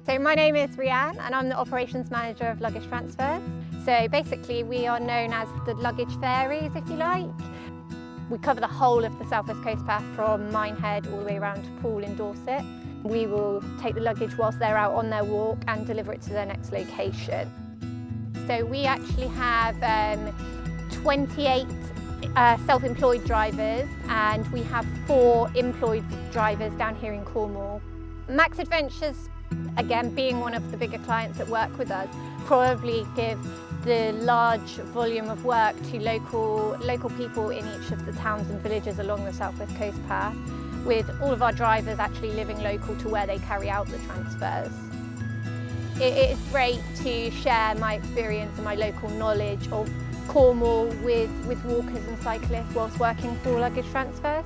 So my name is Rianne and I'm the Operations Manager of Luggage Transfers. So basically we are known as the luggage fairies, if you like. We cover the whole of the South West Coast Path from Minehead all the way around to Poole in Dorset. We will take the luggage whilst they're out on their walk and deliver it to their next location. So we actually have 28 self-employed drivers and we have 4 employed drivers down here in Cornwall. Max Adventures, again being one of the bigger clients that work with us, probably give the large volume of work to local people in each of the towns and villages along the South West Coast Path, with all of our drivers actually living local to where they carry out the transfers. It is great to share my experience and my local knowledge of Cornwall with walkers and cyclists whilst working for Luggage Transfers.